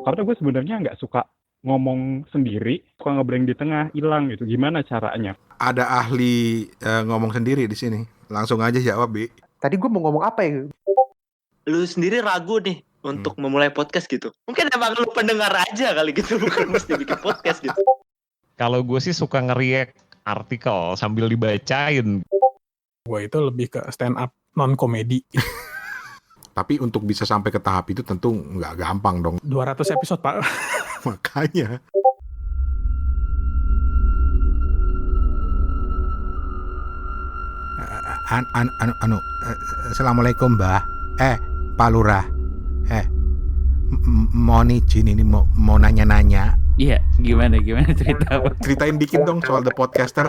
Karena gue sebenarnya nggak suka ngomong sendiri, suka ngeblank di tengah, hilang gitu. Gimana caranya? Ada ahli ngomong sendiri di sini. Langsung aja jawab, Bi. Tadi gue mau ngomong apa ya? Lu sendiri ragu nih untuk memulai podcast gitu. Mungkin emang lu pendengar aja kali gitu, bukan mesti bikin podcast gitu. Kalau gue sih suka nge-react artikel sambil dibacain. Gue itu lebih ke stand up non-komedi. Tapi untuk bisa sampai ke tahap itu tentu nggak gampang dong. 200 episode, Pak. Makanya. Assalamualaikum, Mbah. Pak Lurah. Mau izin ini mau nanya-nanya. Iya, gimana cerita apa? Ceritain dikit dong soal The Podcaster.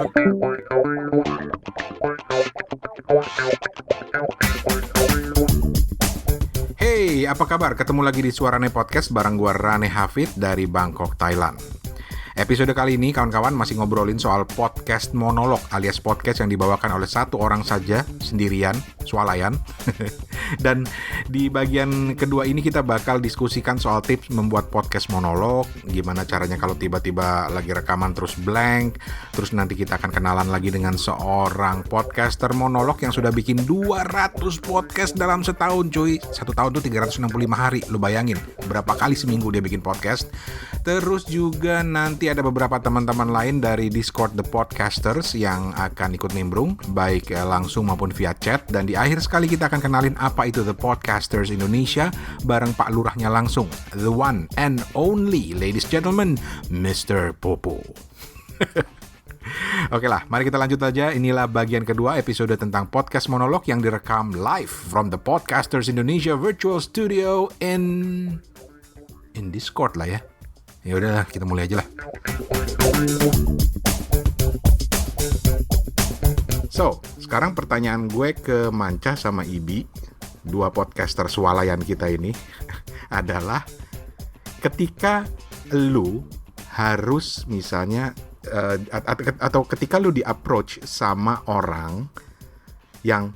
Hey, apa kabar? Ketemu lagi di Suarane Podcast bareng gua Rane Hafid dari Bangkok, Thailand. Episode kali ini kawan-kawan masih ngobrolin soal podcast monolog alias podcast yang dibawakan oleh satu orang saja, sendirian, swalayan. Dan di bagian kedua ini kita bakal diskusikan soal tips membuat podcast monolog, gimana caranya kalau tiba-tiba lagi rekaman terus blank, terus nanti kita akan kenalan lagi dengan seorang podcaster monolog yang sudah bikin 200 podcast dalam setahun, cuy. Satu tahun tuh 365 hari, lu bayangin berapa kali seminggu dia bikin podcast. Terus juga nanti ada beberapa teman-teman lain dari Discord The Podcasters yang akan ikut nimbrung, baik langsung maupun via chat. Dan di akhir sekali kita akan kenalin apa itu The Podcasters Indonesia bareng Pak Lurahnya langsung, the one and only, ladies and gentlemen, Mr. Popo. Oke lah, mari kita lanjut aja. Inilah bagian kedua episode tentang podcast monolog yang direkam live from The Podcasters Indonesia Virtual Studio in Discord lah ya. Ya udahlah, kita mulai aja lah. So, sekarang pertanyaan gue ke Manca sama Ibi, dua podcaster swalayan kita ini, adalah ketika lu harus misalnya atau ketika lu di-approach sama orang yang,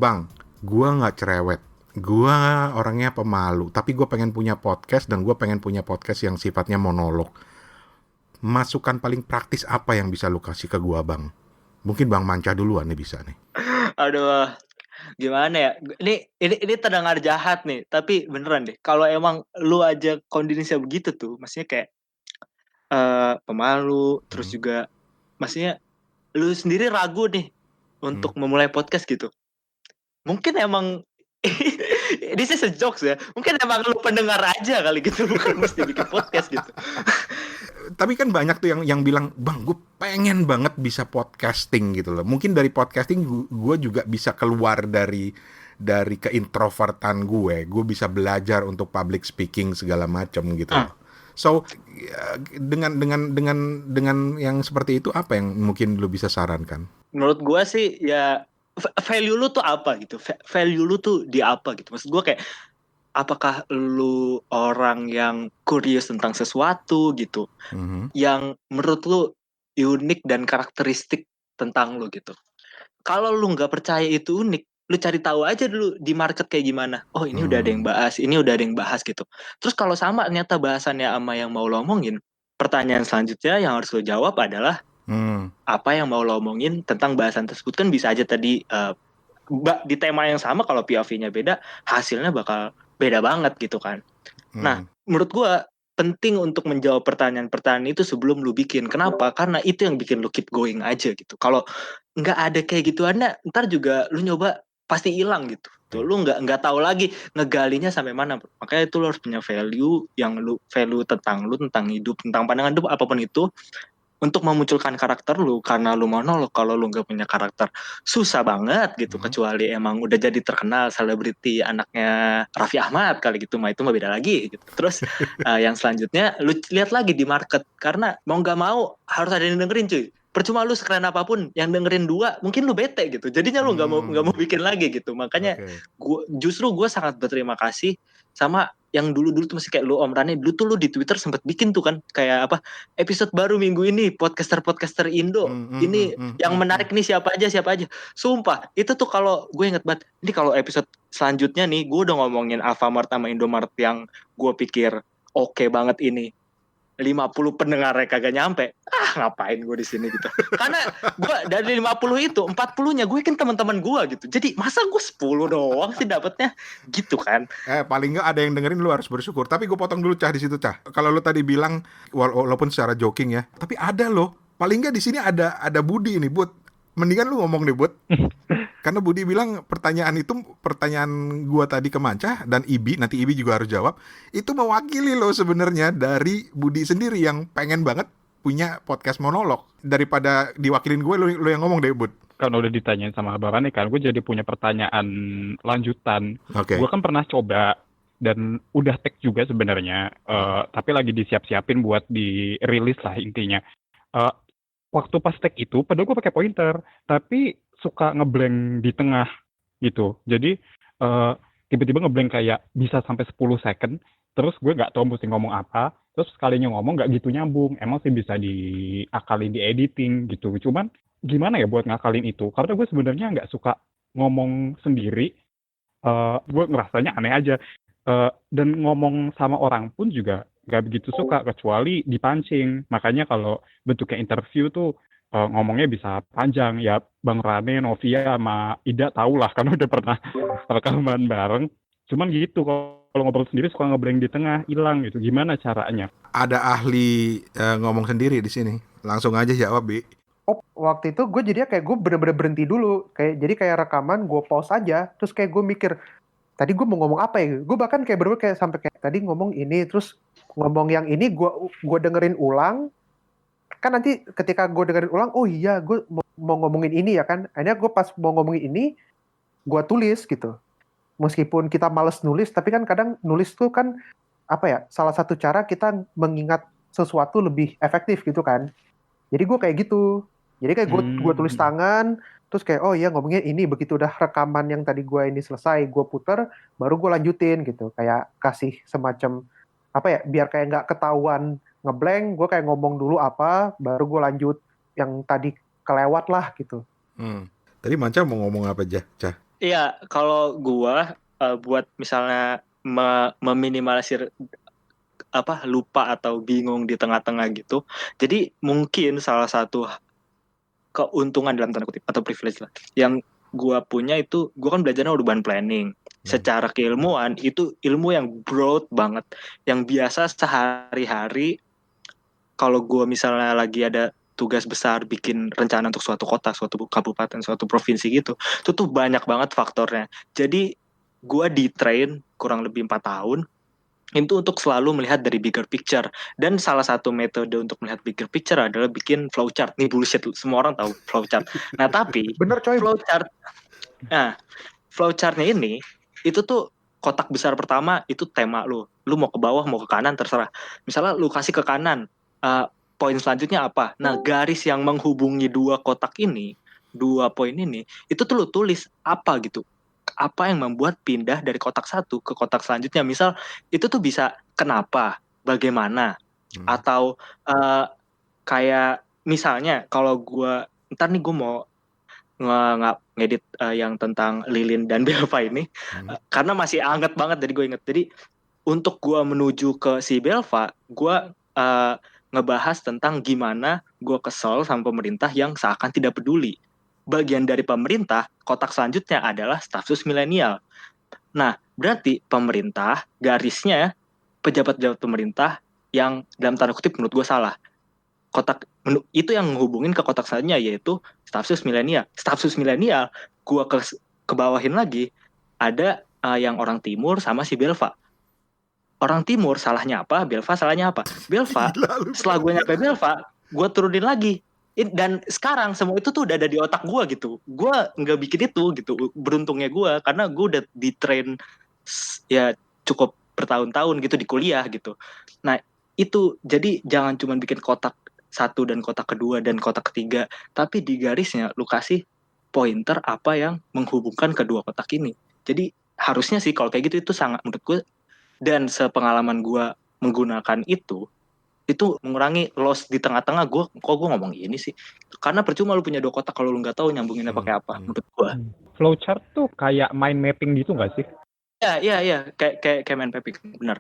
"Bang, gue nggak cerewet, gue orangnya pemalu, tapi gue pengen punya podcast dan gue pengen punya podcast yang sifatnya monolog. Masukan paling praktis apa yang bisa lu kasih ke gue, Bang?" Mungkin Bang Manca duluan nih bisa nih. Aduh, gimana ya? Ini terdengar jahat nih, tapi beneran deh. Kalau emang lu aja kondisinya begitu tuh, maksudnya kayak pemalu, terus juga maksudnya lu sendiri ragu nih untuk memulai podcast gitu. Mungkin emang this is a jokes ya. Mungkin emang lu pendengar aja kali gitu, bukan mesti bikin podcast gitu. Tapi kan banyak tuh yang bilang, "Bang, gue pengen banget bisa podcasting gitu loh. Mungkin dari podcasting gue juga bisa keluar dari keintrovertan gue. Gue bisa belajar untuk public speaking segala macam gitu." So dengan yang seperti itu apa yang mungkin lu bisa sarankan? Menurut gue sih ya value lu tuh apa gitu. Value lu tuh di apa gitu. Maksud gue kayak apakah lu orang yang curious tentang sesuatu gitu, yang menurut lu unik dan karakteristik tentang lu gitu. Kalau lu nggak percaya itu unik, lu cari tahu aja dulu di market kayak gimana. Oh, ini udah ada yang bahas, ini udah ada yang bahas gitu. Terus kalau sama ternyata bahasannya sama yang mau lo omongin, pertanyaan selanjutnya yang harus lo jawab adalah apa yang mau lo omongin tentang bahasan tersebut. Kan bisa aja tadi di tema yang sama, kalau POV-nya beda, hasilnya bakal beda banget gitu kan. Nah, menurut gue penting untuk menjawab pertanyaan-pertanyaan itu sebelum lu bikin. Kenapa? Karena itu yang bikin lu keep going aja gitu. Kalau nggak ada kayak gitu, ntar juga lu nyoba pasti hilang gitu. Tuh, lu nggak tahu lagi ngegalinya sampai mana. Makanya itu lu harus punya value tentang lu, tentang hidup, tentang pandangan hidup apapun itu. Untuk memunculkan karakter lu, karena lu monolog, kalau lu nggak punya karakter susah banget gitu. Kecuali emang udah jadi terkenal selebriti anaknya Raffi Ahmad kali gitu, itu mah beda lagi gitu. Terus yang selanjutnya lu lihat lagi di market, karena mau nggak mau harus ada yang dengerin, cuy. Percuma lu sekeren apapun, yang dengerin 2 mungkin lu bete gitu, jadinya lu nggak mau bikin lagi gitu. Makanya gue sangat berterima kasih sama yang dulu tuh masih kayak lu Om Rane, dulu tuh lu di Twitter sempat bikin tuh kan kayak apa, episode baru minggu ini podcaster Indo ini yang menarik nih siapa aja. Sumpah itu tuh, kalau gue inget banget, ini kalau episode selanjutnya nih gue udah ngomongin Alfamart sama Indomart yang gue pikir oke banget ini. 50 pendengarnya kagak nyampe. Ngapain gue di sini gitu. Karena gue dari 50 itu 40-nya gue kan teman-teman gue gitu. Jadi masa gue 10 doang sih dapetnya gitu kan. Paling nggak ada yang dengerin, lu harus bersyukur. Tapi gue potong dulu Cah di situ Cah. Kalau lu tadi bilang walaupun secara joking ya, tapi ada loh. Paling nggak di sini ada Budi ini, Bud. Mendingan lu ngomong deh, Bud. Karena Budi bilang pertanyaan gua tadi ke Mancah dan Ibi, nanti Ibi juga harus jawab. Itu mewakili lo sebenarnya dari Budi sendiri yang pengen banget punya podcast monolog. Daripada diwakilin gue, lo yang ngomong deh, Bud. Karena udah ditanyain sama Abang Rane kan, gue jadi punya pertanyaan lanjutan. Oke. Gue kan pernah coba dan udah tag juga sebenarnya, tapi lagi disiap-siapin buat dirilis lah intinya. Waktu pas tag itu, padahal gue pakai pointer, tapi suka ngeblank di tengah gitu. Jadi tiba-tiba ngeblank kayak bisa sampai 10 second, terus gue nggak tahu mesti ngomong apa, terus sekalinya ngomong nggak gitu nyambung. Emang sih bisa diakalin di editing gitu. Cuman gimana ya buat ngakalin itu? Karena gue sebenarnya nggak suka ngomong sendiri. Gue ngerasanya aneh aja. Dan ngomong sama orang pun juga nggak begitu suka, kecuali dipancing. Makanya kalau bentuknya interview tuh ngomongnya bisa panjang. Ya Bang Rane, Novia, sama Ida tau lah, kan udah pernah rekaman bareng. Cuman gitu, kalau ngobrol sendiri suka ngeblank di tengah, hilang gitu. Gimana caranya? Ada ahli ngomong sendiri di sini. Langsung aja jawab, Bi. Waktu itu gue jadinya kayak gue bener-bener berhenti dulu. Jadi kayak rekaman gue pause aja. Terus kayak gue mikir, tadi gue mau ngomong apa ya? Gue bahkan kayak bener-bener kayak sampai kayak tadi ngomong ini, terus ngomong yang ini gue dengerin ulang. Kan nanti ketika gue dengerin ulang, oh iya gue mau ngomongin ini ya kan. Akhirnya gue pas mau ngomongin ini, gue tulis gitu. Meskipun kita males nulis, tapi kan kadang nulis tuh kan apa ya, salah satu cara kita mengingat sesuatu lebih efektif gitu kan. Jadi gue kayak gitu. Jadi kayak gue tulis tangan, terus kayak oh iya ngomongnya ini, begitu udah rekaman yang tadi gue ini selesai, gue puter, baru gue lanjutin gitu. Kayak kasih semacam apa ya, biar kayak nggak ketahuan ngeblank, gue kayak ngomong dulu apa, baru gue lanjut yang tadi kelewat lah gitu. Tadi Mancah mau ngomong apa aja, Cah? Iya, kalau gue buat misalnya meminimalisir lupa atau bingung di tengah-tengah gitu. Jadi mungkin salah satu keuntungan dalam tanda kutip atau privilege lah yang gue punya itu, gue kan belajarnya urban planning. Secara keilmuan itu ilmu yang broad banget, yang biasa sehari-hari kalau gue misalnya lagi ada tugas besar bikin rencana untuk suatu kota, suatu kabupaten, suatu provinsi gitu, itu tuh banyak banget faktornya. Jadi gue di-train kurang lebih 4 tahun itu untuk selalu melihat dari bigger picture. Dan salah satu metode untuk melihat bigger picture adalah bikin flowchart. Nih bullshit, semua orang tahu flowchart. Nah tapi bener coy. Flowchartnya ini itu tuh kotak besar pertama itu tema lu mau ke bawah mau ke kanan terserah. Misalnya lu kasih ke kanan, poin selanjutnya apa? Nah garis yang menghubungi dua kotak ini, 2 poin ini, itu tuh lu tulis apa gitu. Apa yang membuat pindah dari kotak satu ke kotak selanjutnya. Misal itu tuh bisa kenapa, bagaimana, atau kayak misalnya kalau gue ntar nih gue mau ngedit yang tentang Lilin dan Belva ini, karena masih anget banget jadi gue inget. Jadi untuk gue menuju ke si Belva, gue ngebahas tentang gimana gue kesel sama pemerintah yang seakan tidak peduli. Bagian dari pemerintah, kotak selanjutnya adalah stafsus milenial. Nah, berarti pemerintah, garisnya pejabat-pejabat pemerintah yang dalam tanda kutip menurut gue salah. Kotak itu yang menghubungin ke kotak selanjutnya yaitu stafsus milenial. Stafsus milenial, gue ke bawahin lagi, ada yang orang timur sama si Belva. Orang timur salahnya apa, Belva salahnya apa. Belva, setelah gue nyampe Belva, gue turunin lagi. Dan sekarang semua itu tuh udah ada di otak gue gitu. Gue nggak bikin itu gitu. Beruntungnya gue karena gue udah di-train ya cukup bertahun-tahun gitu di kuliah gitu. Nah itu jadi jangan cuma bikin kotak 1 dan kotak kedua dan kotak ketiga, tapi di garisnya lu kasih pointer apa yang menghubungkan kedua kotak ini. Jadi harusnya sih kalau kayak gitu itu sangat menurut gue, dan sepengalaman gue menggunakan itu mengurangi loss di tengah-tengah. Gue ngomong ini sih karena percuma lu punya 2 kotak kalau lu nggak tahu nyambunginnya pakai apa. Menurut gue flowchart tuh kayak mind mapping gitu nggak sih? Iya kayak main mapping benar.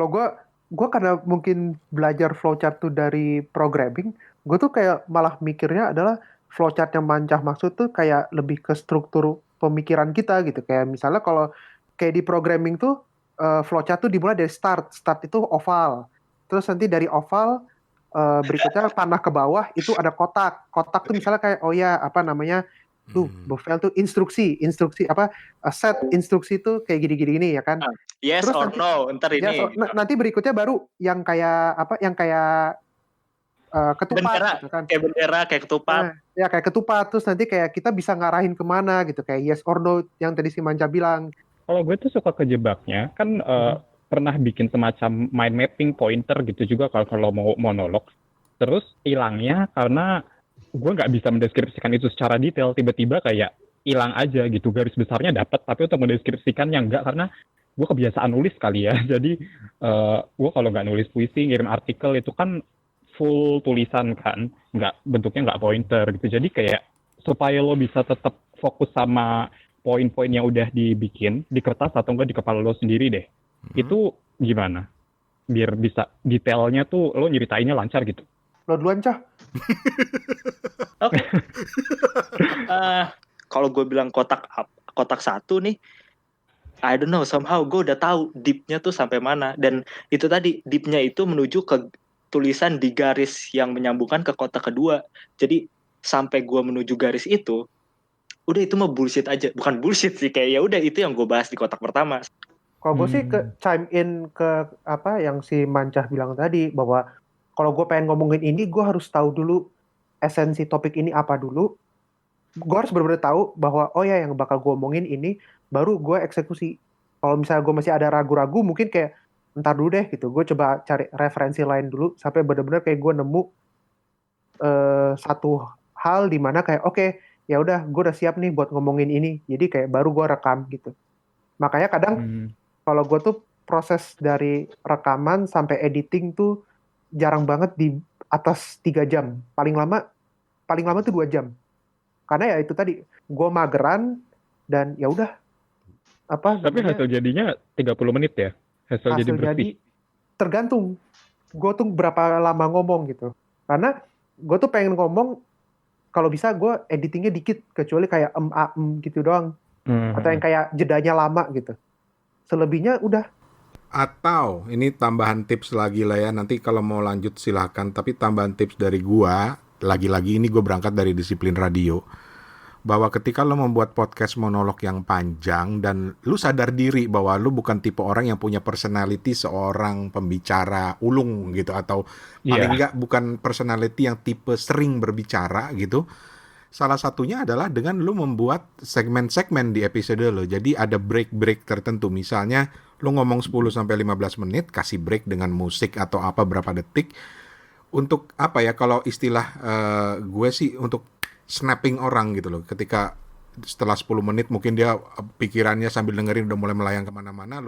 kalau gue karena mungkin belajar flowchart tuh dari programming, gue tuh kayak malah mikirnya adalah flowchart yang Mancah maksud tuh kayak lebih ke struktur pemikiran kita gitu. Kayak misalnya kalau kayak di programming tuh flowchart tuh dimulai dari start itu oval, terus nanti dari oval berikutnya panah ke bawah itu ada kotak tuh misalnya kayak oh ya apa namanya tuh Bufel tuh instruksi apa set instruksi tuh kayak gini ya kan. Yes Terus or nanti, no, ntar ya, ini nanti berikutnya baru yang kayak apa yang kayak ketupat bendera, gitu kan. kayak bendera, kayak ketupat. Nah, ya kayak ketupat terus nanti kayak kita bisa ngarahin kemana gitu kayak yes or no yang tadi si Manca bilang. Kalau gue tuh suka kejebaknya kan pernah bikin semacam mind mapping pointer gitu juga kalau mau monolog. Terus hilangnya karena gue nggak bisa mendeskripsikan itu secara detail, tiba-tiba kayak hilang aja gitu, garis besarnya dapat tapi untuk mendeskripsikannya enggak karena gue kebiasaan nulis kali ya. Jadi gue kalau nggak nulis puisi ngirim artikel itu kan full tulisan kan, nggak bentuknya nggak pointer gitu. Jadi kayak supaya lo bisa tetap fokus sama poin-poin yang udah dibikin di kertas atau enggak di kepala lo sendiri deh. Itu gimana? Biar bisa detailnya tuh lo nyeritainnya lancar gitu. Lo duluan Cah. Oke. Kalau gue bilang kotak satu nih, I don't know, somehow gue udah tahu deep-nya tuh sampai mana. Dan itu tadi, deep-nya itu menuju ke tulisan di garis yang menyambungkan ke kotak kedua. Jadi sampai gue menuju garis itu, udah itu mah bullshit aja. Bukan bullshit sih, kayak ya udah itu yang gue bahas di kotak pertama. Kalau gue sih ke chime in ke apa yang si Mancah bilang tadi bahwa kalau gue pengen ngomongin ini, gue harus tahu dulu esensi topik ini apa dulu. Gue harus benar-benar tahu bahwa oh ya yang bakal gue omongin ini, baru gue eksekusi. Kalau misalnya gue masih ada ragu-ragu, mungkin kayak ntar dulu deh gitu. Gue coba cari referensi lain dulu sampai benar-benar kayak gue nemu satu hal di mana kayak oke, ya udah gue udah siap nih buat ngomongin ini. Jadi kayak baru gue rekam gitu. Makanya kadang kalau gue tuh proses dari rekaman sampai editing tuh jarang banget di atas 3 jam. Paling lama tuh 2 jam. Karena ya itu tadi, gue mageran dan ya udah. Tapi hasil jadinya 30 menit ya? Hasil jadi bersih. Tergantung. Gue tuh berapa lama ngomong gitu. Karena gue tuh pengen ngomong, kalau bisa gue editingnya dikit. Kecuali kayak gitu doang. Atau yang kayak jedanya lama gitu. Selebihnya udah. Atau ini tambahan tips lagi lah ya, nanti kalau mau lanjut silahkan, tapi tambahan tips dari gua, lagi-lagi ini gue berangkat dari disiplin radio, bahwa ketika lo membuat podcast monolog yang panjang dan lu sadar diri bahwa lu bukan tipe orang yang punya personality seorang pembicara ulung gitu, atau paling enggak bukan personality yang tipe sering berbicara gitu. Salah satunya adalah dengan lu membuat segmen-segmen di episode lo. Jadi ada break-break tertentu. Misalnya lu ngomong 10-15 menit, kasih break dengan musik atau apa berapa detik. Untuk apa ya, kalau istilah gue sih untuk snapping orang gitu loh. Ketika setelah 10 menit mungkin dia pikirannya sambil dengerin udah mulai melayang kemana-mana,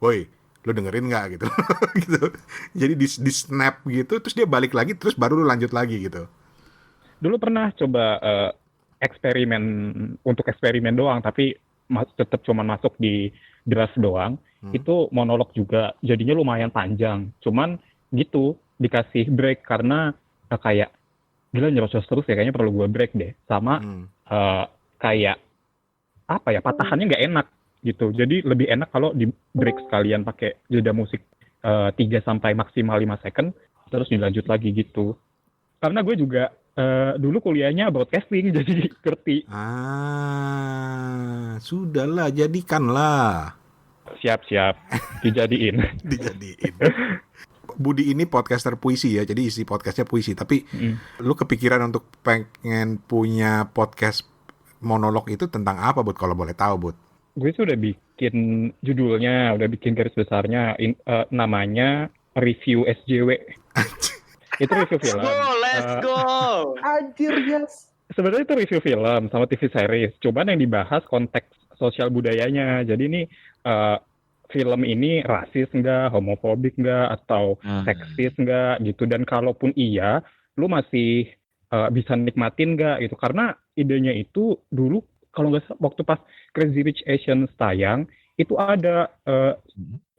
woi, lu dengerin nggak gitu. Gitu. Jadi di snap gitu, terus dia balik lagi, terus baru lu lanjut lagi gitu. Dulu pernah coba untuk eksperimen doang, tapi tetap cuma masuk di draft doang. Itu monolog juga, jadinya lumayan panjang. Cuman gitu, dikasih break karena kayak, gila nyerocos terus ya, kayaknya perlu gue break deh. Sama kayak, apa ya, patahannya nggak enak gitu. Jadi lebih enak kalau di break sekalian pakai jeda musik 3 sampai maksimal 5 second, terus dilanjut lagi gitu. Karena gue juga dulu kuliahnya broadcasting, jadi ngerti. Sudahlah, jadikanlah. Siap, dijadiin. Budi ini podcaster puisi ya, jadi isi podcastnya puisi. Tapi lu kepikiran untuk pengen punya podcast monolog itu tentang apa, Bud? Kalau boleh tahu, Bud? Gue sih udah bikin judulnya, udah bikin garis besarnya, namanya Review SJW. Itu review film. Let's go. Anjir, yes. Sebenarnya itu review film sama TV series. Cuman yang dibahas konteks sosial budayanya. Jadi ini film ini rasis nggak, homofobik nggak, atau seksis nggak gitu. Dan kalaupun iya, lu masih bisa nikmatin nggak gitu. Karena idenya itu dulu, kalau nggak salah, waktu pas Crazy Rich Asians tayang, itu ada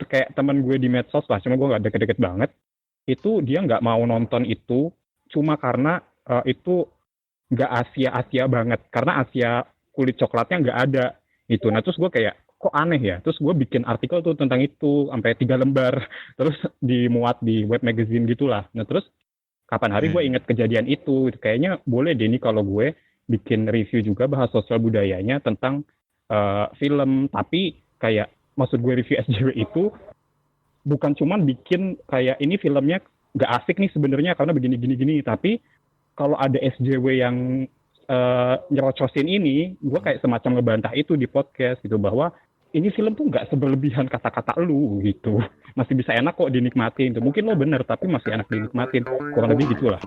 kayak teman gue di medsos lah, cuma gue nggak deket-deket banget. Itu dia nggak mau nonton itu cuma karena itu nggak Asia banget, karena Asia kulit coklatnya nggak ada itu. Nah terus gue kayak kok aneh ya, terus gue bikin artikel tuh tentang itu sampai 3 lembar, terus dimuat di web magazine gitulah. Nah terus kapan hari gue inget kejadian itu, kayaknya boleh deh nih kalau gue bikin review juga bahas sosial budayanya tentang film. Tapi kayak maksud gue review SJW itu bukan cuman bikin kayak ini filmnya gak asik nih sebenarnya karena begini, tapi kalau ada SJW yang nyerocosin ini, gue kayak semacam ngebantah itu di podcast gitu, bahwa ini film tuh gak seberlebihan kata-kata lu gitu, masih bisa enak kok dinikmatin tuh. Mungkin lo bener tapi masih enak dinikmatin, kurang lebih gitulah.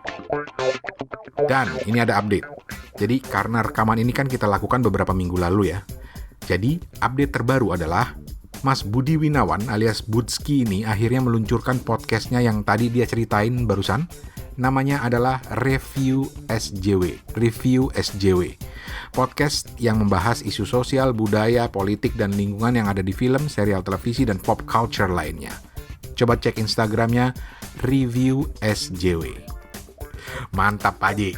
Dan ini ada update. Jadi karena rekaman ini kan kita lakukan beberapa minggu lalu ya. Jadi update terbaru adalah Mas Budi Winawan alias Budski ini akhirnya meluncurkan podcastnya yang tadi dia ceritain barusan. Namanya adalah Review SJW. Podcast yang membahas isu sosial, budaya, politik, dan lingkungan yang ada di film, serial televisi, dan pop culture lainnya. Coba cek Instagramnya Review SJW. Mantap Pak Ji.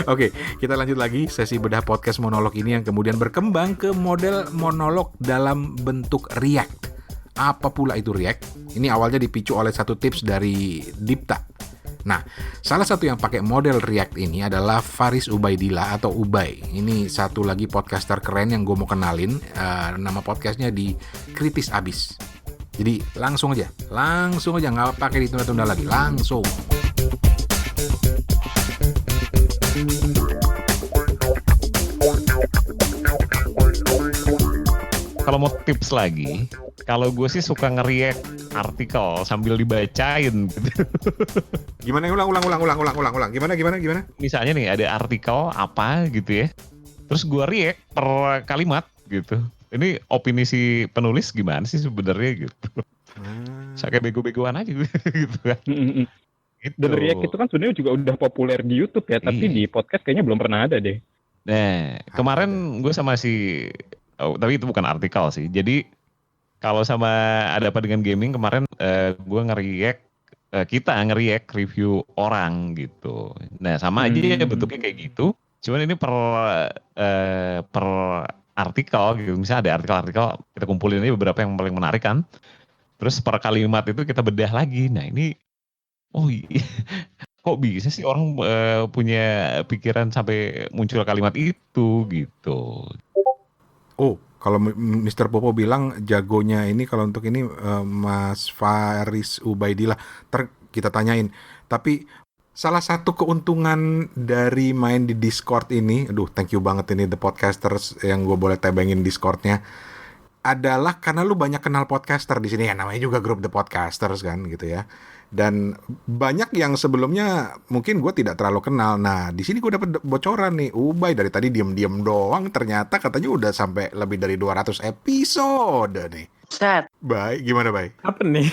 Oke, kita lanjut lagi sesi bedah podcast monolog ini yang kemudian berkembang ke model monolog dalam bentuk react. Apa pula itu react? Ini awalnya dipicu oleh satu tips dari Dipta. Nah, salah satu yang pakai model react ini adalah Faris Ubaidillah atau Ubay. Ini satu lagi podcaster keren yang gue mau kenalin. Nama podcastnya di Kritis Abis. Jadi langsung aja, nggak pakai ditunda-tunda lagi, langsung. Kalau mau tips lagi, kalau gue sih suka nge-react artikel sambil dibacain gitu. Gimana? Ulang. Gimana? Misalnya nih ada artikel apa gitu ya, terus gue react per kalimat gitu. Ini opini si penulis gimana sih sebenarnya gitu. Saya kayak bego-begoan aja gitu kan. Gitu. Dan react itu kan sebenarnya juga udah populer di YouTube ya, tapi di podcast kayaknya belum pernah ada deh. Nah, kemarin gue sama tapi itu bukan artikel sih. Jadi kalau sama ada apa dengan gaming kemarin gue kita nge-react review orang gitu. Nah, sama aja ya bentuknya kayak gitu. Cuman ini per artikel gitu. Misalnya ada artikel-artikel, kita kumpulin aja beberapa yang paling menarik kan. Terus per kalimat itu kita bedah lagi. Nah, ini kok bisa sih orang punya pikiran sampai muncul kalimat itu gitu. Oh, kalau Mr. Popo bilang jagonya ini kalau untuk ini Mas Faris Ubaidillah. Kita tanyain. Tapi salah satu keuntungan dari main di Discord ini, thank you banget ini The Podcasters yang gue boleh tebengin Discordnya, adalah karena lu banyak kenal podcaster di sini ya, namanya juga grup The Podcasters kan gitu ya. Dan banyak yang sebelumnya mungkin gue tidak terlalu kenal. Nah, di sini gue dapet bocoran nih. Ubay dari tadi diem-diem doang, ternyata katanya udah sampai lebih dari 200 episode nih. Set. Bay, gimana Bay? Apa nih?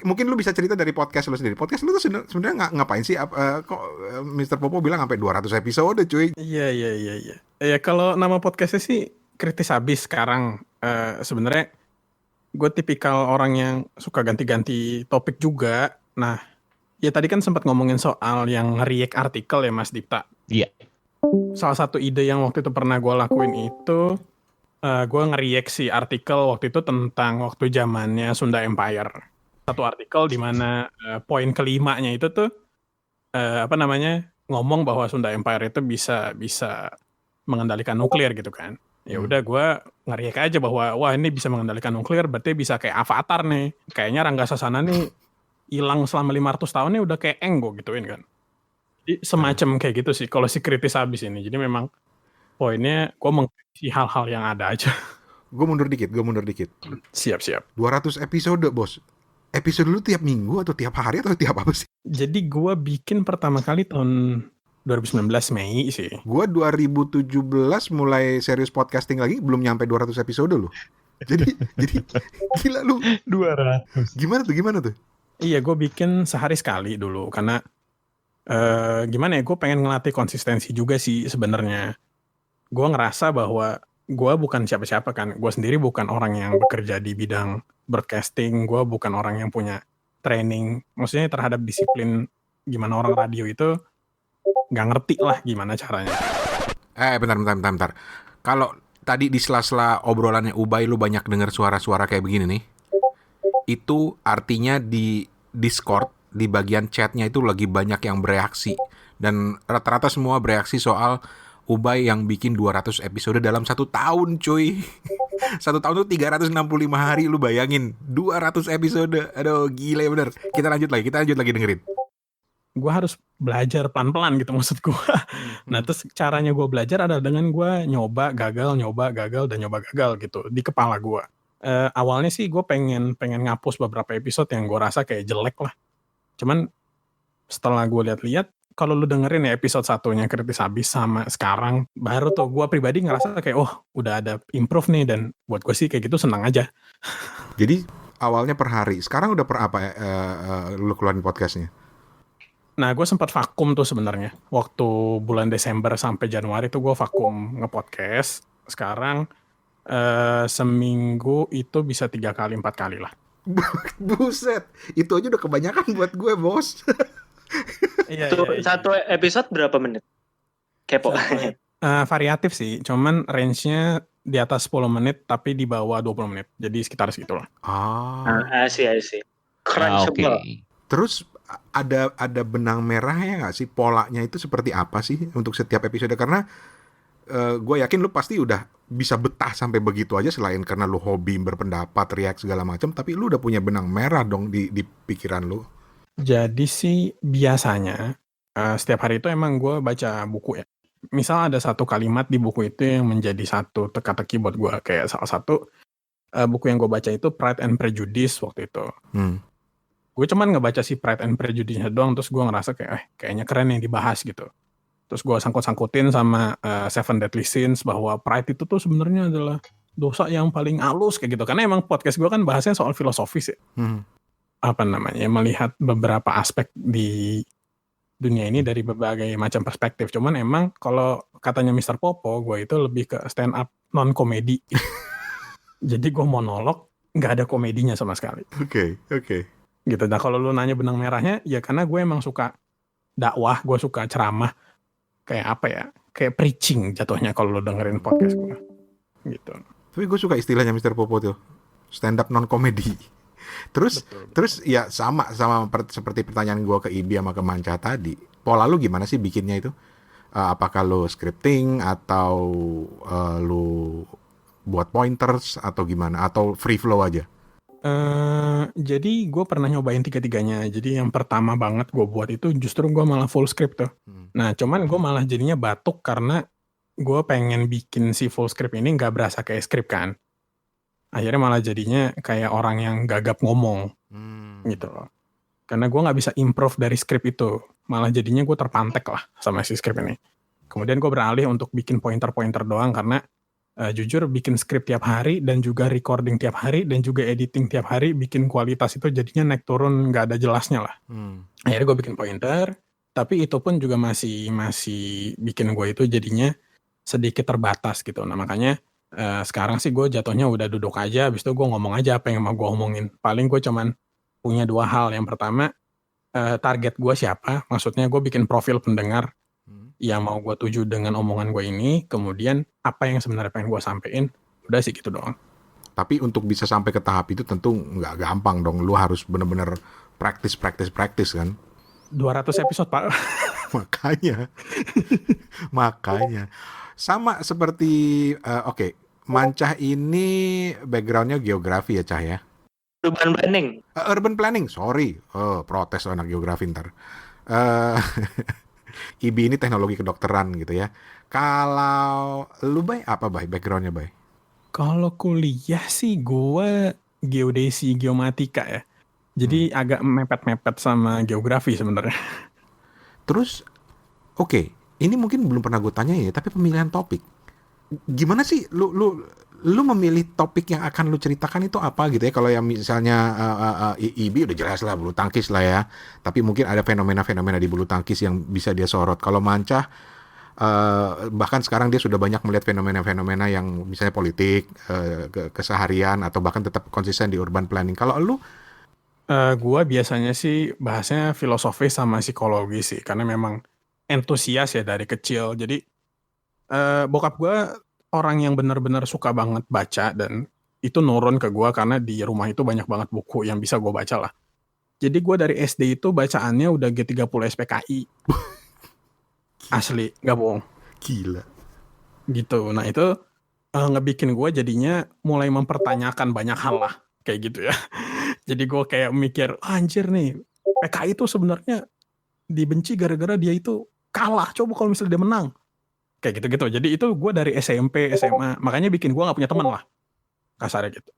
Mungkin lu bisa cerita dari podcast lu sendiri. Podcast lu tuh sebenarnya ngapain sih? Kok Mr. Popo bilang sampai 200 episode cuy? Iya. Ya kalau nama podcastnya sih Kritis Abis sekarang. Sebenarnya gue tipikal orang yang suka ganti-ganti topik juga. Nah, ya tadi kan sempat ngomongin soal yang nge-react artikel ya Mas Dipta. Iya. Salah satu ide yang waktu itu pernah gue lakuin itu, gue nge-react si artikel waktu itu tentang waktu zamannya Sunda Empire. Satu artikel di mana poin kelimanya itu tuh ngomong bahwa Sunda Empire itu bisa mengendalikan nuklir gitu kan. Ya udah gue nge-react aja bahwa wah ini bisa mengendalikan nuklir berarti bisa kayak Avatar nih. Kayaknya Rangga Sasana nih hilang selama 500 tahun nih udah kayak gue gituin kan. Jadi semacam kayak gitu sih kalau si Kritis Abis ini. Jadi memang poinnya gue mengkritisi hal-hal yang ada aja. Gue mundur dikit. Siap. 200 episode bos. Episode lu tiap minggu atau tiap hari atau tiap apa sih? Jadi gue bikin pertama kali tahun 2019 Mei sih. Gue 2017 mulai serius podcasting lagi, belum nyampe 200 episode loh. Jadi gila lu. 200. Gimana tuh? Iya, gue bikin sehari sekali dulu karena gimana ya, gue pengen ngelatih konsistensi juga sih sebenarnya. Gue ngerasa bahwa gue bukan siapa-siapa kan. Gue sendiri bukan orang yang bekerja di bidang broadcasting. Gue bukan orang yang punya training. Maksudnya terhadap disiplin gimana orang radio itu nggak ngerti lah gimana caranya. Bentar. Kalau tadi di sela-sela obrolannya Ubay lu banyak dengar suara-suara kayak begini nih, itu artinya di Discord, di bagian chatnya itu lagi banyak yang bereaksi. Dan rata-rata semua bereaksi soal Ubay yang bikin 200 episode dalam 1 tahun, cuy. 1 tahun tuh 365 hari, lu bayangin. 200 episode. Aduh, gila bener. Kita lanjut lagi dengerin. Gue harus belajar pelan-pelan gitu maksud gue. Nah terus caranya gue belajar adalah dengan gue nyoba gagal gitu di kepala gue. Awalnya sih gue pengen ngapus beberapa episode yang gue rasa kayak jelek lah. Cuman setelah gue lihat-lihat, kalau lu dengerin ya episode 1-nya Kritis Habis sama sekarang, baru tuh gue pribadi ngerasa kayak udah ada improve nih, dan buat gue sih kayak gitu senang aja. Jadi awalnya per hari, sekarang udah per apa lu keluarin podcastnya? Nah gue sempat vakum tuh sebenarnya. Waktu bulan Desember sampai Januari tuh gue vakum nge-podcast. Sekarang seminggu itu bisa 3 kali 4 kali lah. Buset, itu aja udah kebanyakan buat gue, bos. Iya. Satu episode berapa menit? Kepo. Variatif sih, cuman range-nya di atas 10 menit tapi di bawah 20 menit. Jadi sekitar segitulah. I see. Crunchable. Terus ada benang merahnya nggak sih? Polanya itu seperti apa sih untuk setiap episode? Karena gue yakin lu pasti udah bisa betah sampai begitu aja, selain karena lu hobi berpendapat, react segala macam, tapi lu udah punya benang merah dong di pikiran lu. Jadi sih biasanya setiap hari itu emang gue baca buku ya. Misal ada satu kalimat di buku itu yang menjadi satu teka-teki buat gue. Kayak salah satu buku yang gue baca itu Pride and Prejudice waktu itu. Gue cuman ngebaca si Pride and Prejudice-nya doang, terus gue ngerasa kayaknya keren yang dibahas gitu. Terus gue sangkut-sangkutin sama Seven Deadly Sins bahwa pride itu tuh sebenarnya adalah dosa yang paling halus kayak gitu. Karena emang podcast gue kan bahasnya soal filosofis ya. Melihat beberapa aspek di dunia ini dari berbagai macam perspektif. Cuman emang kalau katanya Mr. Popo, gue itu lebih ke stand up non komedi. Jadi gue monolog, nggak ada komedinya sama sekali. Oke. Gitu. Nah kalau lu nanya benang merahnya, ya karena gue emang suka dakwah, gue suka ceramah, kayak preaching jatuhnya kalau lu dengerin podcast gue. Gitu. Tapi gue suka istilahnya Mr. Popo tuh, stand up non komedi. Terus ya sama seperti pertanyaan gue ke Ibi sama ke Manca tadi. Pola lu gimana sih bikinnya itu? Apakah lu scripting atau lu buat pointers atau gimana? Atau free flow aja? Jadi gue pernah nyobain 3-3-nya. Jadi yang pertama banget gue buat itu justru gue malah full script tuh. Nah cuman gue malah jadinya batuk karena gue pengen bikin si full script ini gak berasa kayak script kan. Akhirnya malah jadinya kayak orang yang gagap ngomong gitu loh. Karena gue gak bisa improve dari skrip itu. Malah jadinya gue terpantek lah sama si skrip ini. Kemudian gue beralih untuk bikin pointer-pointer doang. Karena jujur bikin skrip tiap hari dan juga recording tiap hari dan juga editing tiap hari, bikin kualitas itu jadinya naik turun gak ada jelasnya lah. Akhirnya gue bikin pointer. Tapi itu pun juga masih bikin gue itu jadinya sedikit terbatas gitu. Nah makanya sekarang sih gue jatuhnya udah duduk aja, habis itu gue ngomong aja apa yang mau gue omongin. Paling gue cuman punya 2 hal. Yang pertama, target gue siapa, maksudnya gue bikin profil pendengar yang mau gue tuju dengan omongan gue ini. Kemudian apa yang sebenarnya pengen gue sampein, udah sih gitu doang. Tapi untuk bisa sampai ke tahap itu tentu nggak gampang dong. Lu harus bener-bener practice kan. 200 episode pak. Makanya sama seperti Mancah ini backgroundnya geografi ya Cah ya? Urban planning, sorry. Protes anak geografi ntar. Ibi ini teknologi kedokteran gitu ya. Kalau lu Bay, apa Bay backgroundnya Bay? Kalau kuliah sih gue geodesi, geomatika ya. Jadi agak mepet-mepet sama geografi sebenarnya. Terus ini mungkin belum pernah gue tanya ya, tapi pemilihan topik. Gimana sih lu memilih topik yang akan lu ceritakan itu apa gitu ya? Kalau yang misalnya IB udah jelas lah bulu tangkis lah ya. Tapi mungkin ada fenomena-fenomena di bulu tangkis yang bisa dia sorot. Kalau Mancah Bahkan sekarang dia sudah banyak melihat fenomena-fenomena yang misalnya politik, keseharian, atau bahkan tetap konsisten di urban planning. Kalau lu, Gua biasanya sih bahasnya filosofi sama psikologi sih, karena memang entusias ya dari kecil. Jadi bokap gua orang yang benar-benar suka banget baca, dan itu nurun ke gua karena di rumah itu banyak banget buku yang bisa gua baca lah. Jadi gua dari SD itu bacaannya udah G30 SPKI. Asli, nggak bohong. gila. Gitu. Nah itu ngebikin gue jadinya mulai mempertanyakan banyak hal lah. Kayak gitu ya. Jadi gue kayak mikir, anjir nih, PKI itu sebenarnya dibenci gara-gara dia itu kalah. Coba kalau misalnya dia menang. Kayak gitu-gitu. Jadi itu gue dari SMP, SMA. Makanya bikin gue gak punya teman lah. Kasarnya gitu.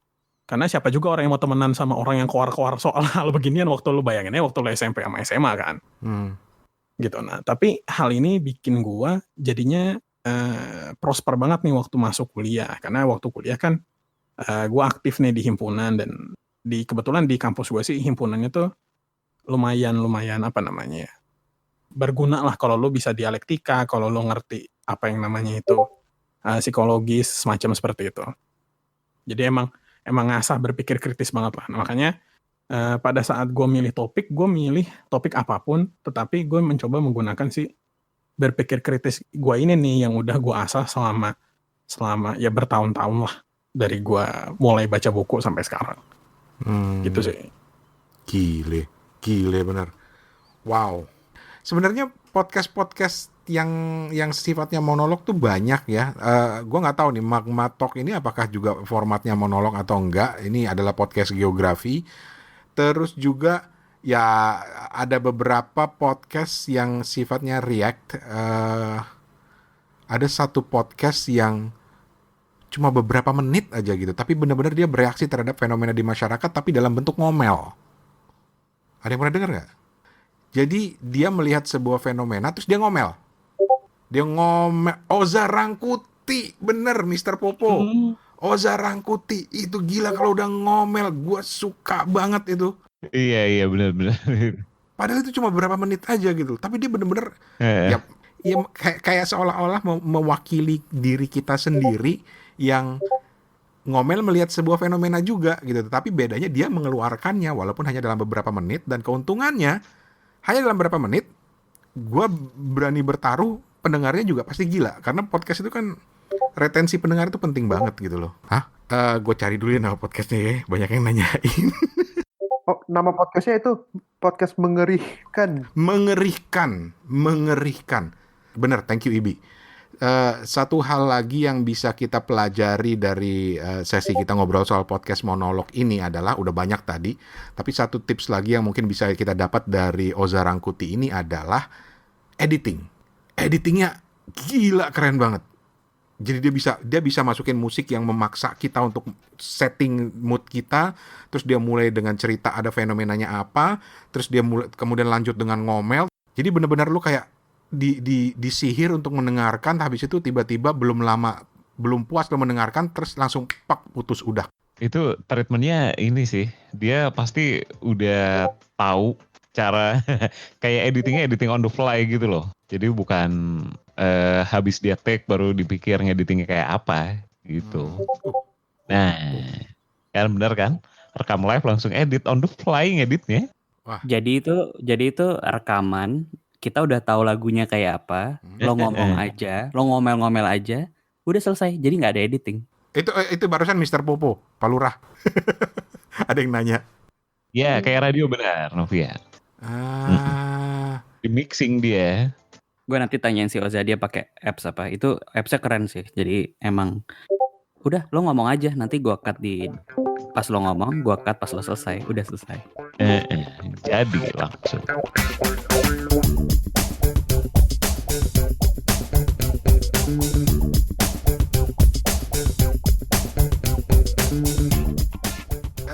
Karena siapa juga orang yang mau temenan sama orang yang koar-koar soal hal beginian waktu lu bayanginnya waktu lu SMP sama SMA kan. Gitu. Nah, tapi hal ini bikin gua jadinya prosper banget nih waktu masuk kuliah. Karena waktu kuliah kan gua aktif nih di himpunan, dan kebetulan di kampus gua sih himpunannya tuh lumayan apa namanya ya, berguna lah kalau lu bisa dialektika, kalau lu ngerti apa yang namanya itu psikologis semacam seperti itu. Jadi emang ngasah berpikir kritis banget lah. Nah, makanya pada saat gue milih topik apapun, tetapi gue mencoba menggunakan si berpikir kritis gue ini nih yang udah gue asah selama ya bertahun-tahun lah, dari gue mulai baca buku sampai sekarang. Gitu sih. Gile bener. Wow. Sebenarnya podcast yang sifatnya monolog tuh banyak ya. Gue nggak tahu nih Magma Talk ini apakah juga formatnya monolog atau enggak. Ini adalah podcast geografi. Terus juga ya ada beberapa podcast yang sifatnya react. Ada satu podcast yang cuma beberapa menit aja gitu, tapi benar-benar dia bereaksi terhadap fenomena di masyarakat, tapi dalam bentuk ngomel. Ada yang pernah dengar nggak? Jadi dia melihat sebuah fenomena, terus dia ngomel. Dia ngomel, Oza Rangkuti, bener Mr. Popo. Oza Rangkuti, itu gila kalau udah ngomel, gue suka banget itu. Iya benar. Padahal itu cuma beberapa menit aja gitu, tapi dia bener-bener ya kayak seolah-olah mewakili diri kita sendiri yang ngomel melihat sebuah fenomena juga gitu. Tapi bedanya dia mengeluarkannya walaupun hanya dalam beberapa menit, dan keuntungannya hanya dalam beberapa menit, gue berani bertaruh pendengarnya juga pasti gila. Karena podcast itu kan retensi pendengar itu penting banget gitu loh. Gue cari dulu ya nama podcastnya ya, banyak yang nanyain. Oh, nama podcastnya itu podcast mengerikan. Mengerikan. Bener, thank you Ibi. Satu hal lagi yang bisa kita pelajari dari sesi kita ngobrol soal podcast monolog ini adalah, udah banyak tadi, tapi satu tips lagi yang mungkin bisa kita dapat dari Oza Rangkuti ini adalah editing. Editingnya gila keren banget. Jadi dia bisa masukin musik yang memaksa kita untuk setting mood kita, terus dia mulai dengan cerita ada fenomenanya apa, terus dia kemudian lanjut dengan ngomel. Jadi benar-benar lu kayak disihir untuk mendengarkan, habis itu tiba-tiba belum puas lo mendengarkan, terus langsung pak putus udah. Itu treatmentnya ini sih, dia pasti udah tahu cara kayak editing on the fly gitu loh. Jadi bukan habis dia take baru dipikir ngeditingnya kayak apa gitu. Nah, kan bener kan? Rekam live langsung edit on the fly ngeditnya. Wah. Jadi itu rekaman, kita udah tahu lagunya kayak apa, lo ngomong aja, lo ngomel-ngomel aja, udah selesai. Jadi nggak ada editing. Itu barusan Mr. Popo, Palurah. Ada yang nanya. Ya, kayak radio benar, Novia. Di mixing dia. Gue nanti tanyain si Oza dia pakai apps apa. Itu appsnya keren sih. Jadi emang udah lo ngomong aja, nanti gue cut di pas lo ngomong, gue cut pas lo selesai. Udah selesai. Jadi langsung.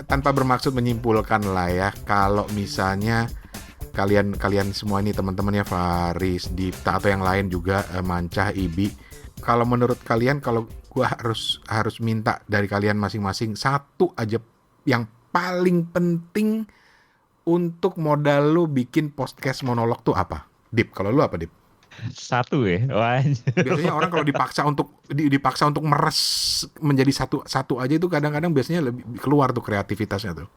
Tanpa bermaksud menyimpulkan lah ya, kalau misalnya kalian semua ini teman-temannya Faris, Dipta atau yang lain juga, Mancah, Ibi, kalau menurut kalian, kalau gua harus minta dari kalian masing-masing satu aja yang paling penting untuk modal lu bikin podcast monolog tuh apa? Dip, kalau lu apa Dip? Satu ya. Wah. Biasanya orang kalau dipaksa untuk meres menjadi satu aja itu kadang-kadang biasanya lebih keluar tuh kreativitasnya tuh.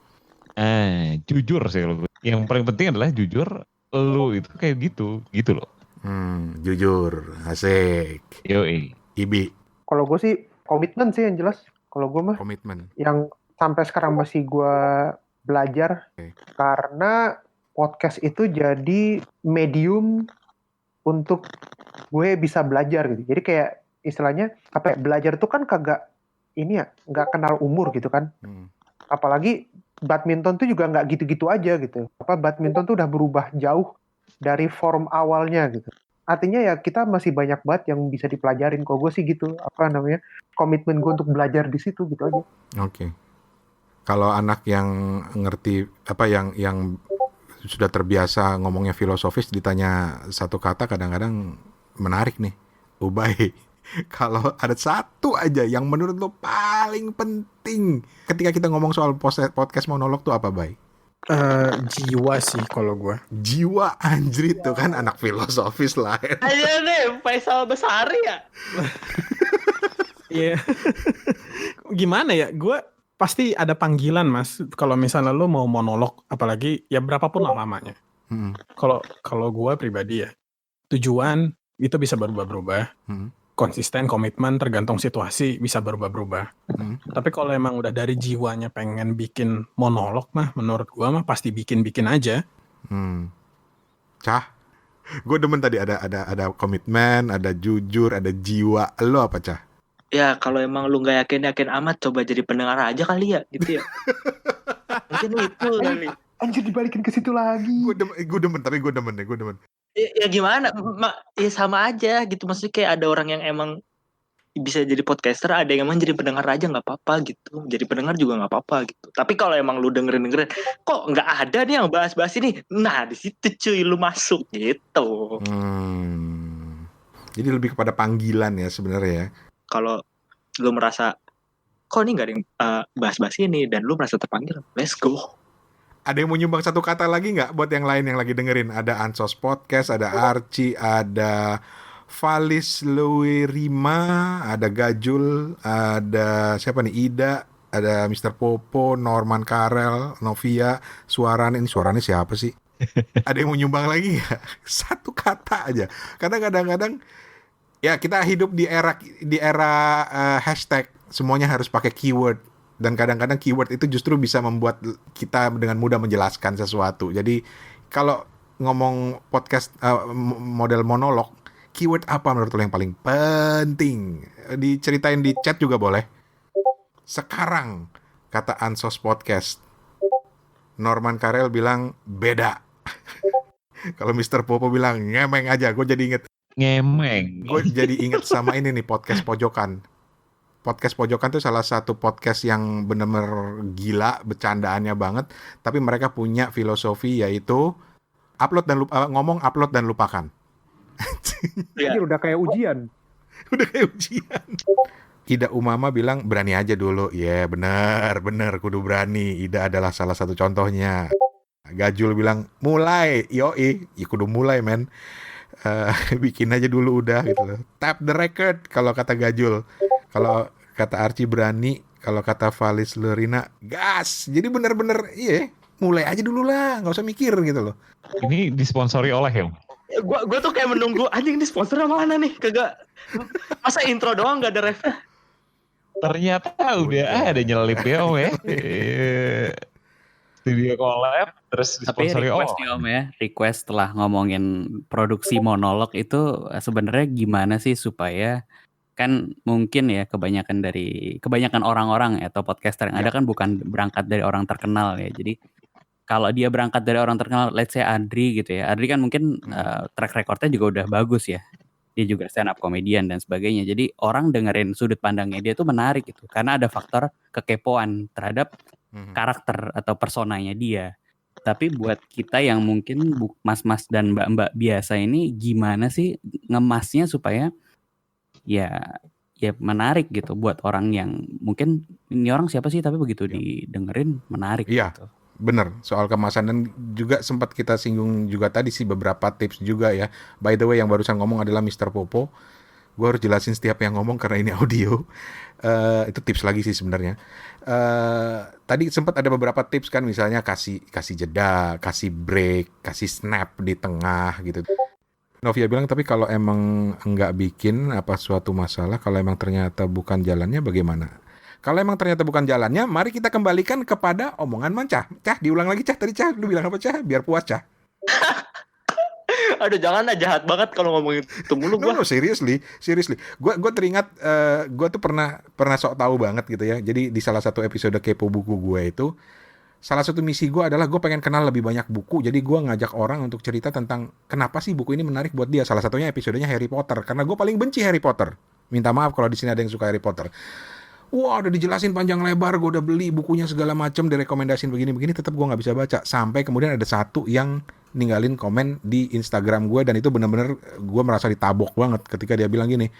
Jujur sih lo. Yang paling penting adalah jujur. Lu itu kayak gitu loh. Jujur, asik. Yoi. Ibi. Kalau gue sih komitmen sih yang jelas. Kalau gue mah Komitmen. yang sampai sekarang masih gue belajar. Oke. Karena podcast itu jadi medium untuk gue bisa belajar gitu. Jadi kayak istilahnya apa ya, belajar itu kan kagak ini ya, nggak kenal umur gitu kan. Apalagi badminton tuh juga nggak gitu-gitu aja gitu. Badminton tuh udah berubah jauh dari form awalnya gitu. Artinya ya kita masih banyak banget yang bisa dipelajarin. Kalau gue sih gitu, komitmen gue untuk belajar di situ gitu aja. Oke. Kalau anak yang ngerti yang sudah terbiasa ngomongnya filosofis ditanya satu kata kadang-kadang menarik nih. Ubay. Kalau ada satu aja yang menurut lo paling penting ketika kita ngomong soal podcast monolog tuh apa, Bay? Jiwa sih kalau gue. Jiwa, anjrit tuh kan anak filosofis lah. Ayo deh, Faisal Besari ya. Iya. Gimana ya? Gue pasti ada panggilan, Mas. Kalau misalnya lo mau monolog, apalagi ya berapapun lah lamanya. Kalau gue pribadi ya, tujuan itu bisa berubah-berubah. Konsisten, komitmen, tergantung situasi bisa berubah-berubah. Tapi kalau emang udah dari jiwanya pengen bikin monolog mah, menurut gua mah pasti bikin aja. Cah, gue demen tadi ada komitmen, ada jujur, ada jiwa. Lo apa, Cah? Ya kalau emang lu nggak yakin amat, coba jadi pendengar aja kali ya, gitu ya. Mungkin itu kali. Anjir dibalikin ke situ lagi. Gue demen. Ya gimana, ya sama aja gitu. Maksudnya kayak ada orang yang emang bisa jadi podcaster, ada yang emang jadi pendengar aja nggak apa-apa gitu. Jadi pendengar juga nggak apa-apa gitu. Tapi kalau emang lu dengerin, kok nggak ada nih yang bahas-bahas ini, nah di situ cuy lu masuk gitu. Jadi lebih kepada panggilan ya sebenarnya ya. Kalau lu merasa kok ini nggak ada yang bahas-bahas ini dan lu merasa terpanggil, let's go. Ada yang mau nyumbang satu kata lagi nggak buat yang lain yang lagi dengerin? Ada Ansos Podcast, ada Archie, ada Valis Lewirima, ada Gajul, ada siapa nih? Ida, ada Mr. Popo, Norman Karel, Novia, Suarane. Ini Suarane siapa sih? Ada yang mau nyumbang lagi nggak? Satu kata aja. Karena kadang-kadang ya kita hidup di era hashtag, semuanya harus pakai keyword. Dan kadang-kadang keyword itu justru bisa membuat kita dengan mudah menjelaskan sesuatu. Jadi kalau ngomong podcast model monolog, keyword apa menurut lo yang paling penting? Diceritain di chat juga boleh. Sekarang, kata Ansos Podcast, Norman Karel bilang beda. Kalau Mr. Popo bilang ngemeng aja, gue jadi inget. Ngemeng. Gue jadi inget sama ini nih, Podcast Pojokan. Podcast Pojokan tuh salah satu podcast yang bener-bener gila, bercandaannya banget. Tapi mereka punya filosofi yaitu ngomong upload dan lupakan. Anjir udah kayak ujian. Ida Umama bilang berani aja dulu. Ya bener kudu berani. Ida adalah salah satu contohnya. Gajul bilang mulai, yoi, ya kudu mulai men. Bikin aja dulu udah gitu loh. Tap the record kalau kata Gajul. Kalau kata Archie berani, kalau kata Valis Lerina gas. Jadi bener-bener mulai aja dulu lah, nggak usah mikir gitu loh. Ini disponsori oleh ya? Gue tuh kayak menunggu anjing ini sponsor mana nih, kagak. Masa intro doang nggak ada ref. Ternyata udah ada nyelip ya Om ya. Studio collab terus Tapi disponsori request nih Om ya, request setelah ngomongin produksi monolog itu sebenarnya gimana sih supaya kan mungkin ya kebanyakan orang-orang atau podcaster yang ada kan bukan berangkat dari orang terkenal ya. Jadi kalau dia berangkat dari orang terkenal, let's say Adri gitu ya. Adri kan mungkin track recordnya juga udah bagus ya. Dia juga stand up comedian dan sebagainya. Jadi orang dengerin sudut pandangnya dia tuh menarik gitu. Karena ada faktor kekepoan terhadap karakter atau personanya dia. Tapi buat kita yang mungkin mas-mas dan mbak-mbak biasa ini gimana sih ngemasnya supaya ya menarik gitu buat orang yang mungkin ini orang siapa sih tapi begitu didengerin menarik gitu. bener soal kemasan, dan juga sempat kita singgung juga tadi sih beberapa tips juga ya. By the way, yang barusan ngomong adalah Mr. Popo. Gue harus jelasin setiap yang ngomong karena ini audio. Itu tips lagi sih sebenarnya. Tadi sempat ada beberapa tips kan, misalnya kasih jeda, kasih break, kasih snap di tengah gitu. Novia bilang, tapi kalau emang nggak bikin apa suatu masalah, kalau emang ternyata bukan jalannya bagaimana? Kalau emang ternyata bukan jalannya, mari kita kembalikan kepada omongan Cah. Cah, diulang lagi Cah, tadi Cah, lu bilang apa Cah? Biar puas Cah. Aduh, jangan lah, jahat banget kalau ngomongin itu mulu gua. No, seriously. Gue teringat, gue tuh pernah sok tahu banget gitu ya. Jadi di salah satu episode Kepo Buku gue itu, salah satu misi gue adalah gue pengen kenal lebih banyak buku. Jadi gue ngajak orang untuk cerita tentang kenapa sih buku ini menarik buat dia. Salah satunya episodenya Harry Potter, karena gue paling benci Harry Potter. Minta maaf kalau di sini ada yang suka Harry Potter. Wah, udah dijelasin panjang lebar, gue udah beli bukunya segala macem, direkomendasin begini-begini, tetap gue nggak bisa baca. Sampai kemudian ada satu yang ninggalin komen di Instagram gue, dan itu benar-benar gue merasa ditabok banget ketika dia bilang gini,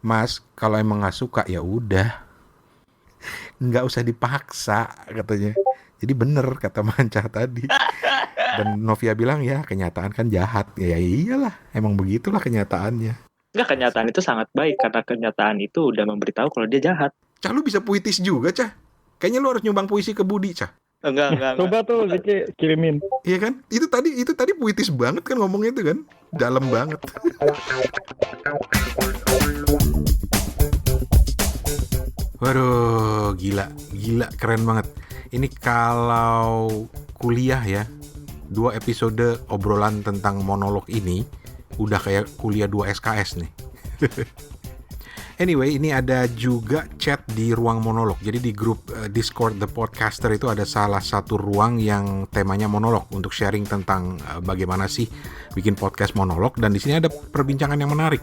Mas, kalau emang nggak suka ya udah, nggak usah dipaksa katanya. Jadi bener kata Mancah tadi. Dan Novia bilang, ya kenyataan kan jahat. Ya iyalah, emang begitulah kenyataannya. Enggak, kenyataan itu sangat baik karena kenyataan itu udah memberitahu kalau dia jahat. Cah, lu bisa puitis juga, Cah. Kayaknya lu harus nyumbang puisi ke Budi, Cah. Enggak. Coba tuh Ziki kirimin. Iya kan? Itu tadi puitis banget kan ngomongnya itu kan. Dalam banget. Waduh, gila keren banget. Ini kalau kuliah ya, 2 episode obrolan tentang monolog ini udah kayak kuliah 2 SKS nih. Anyway, ini ada juga chat di ruang monolog. Jadi di grup Discord The Podcaster itu ada salah satu ruang yang temanya monolog, untuk sharing tentang bagaimana sih bikin podcast monolog. Dan di sini ada perbincangan yang menarik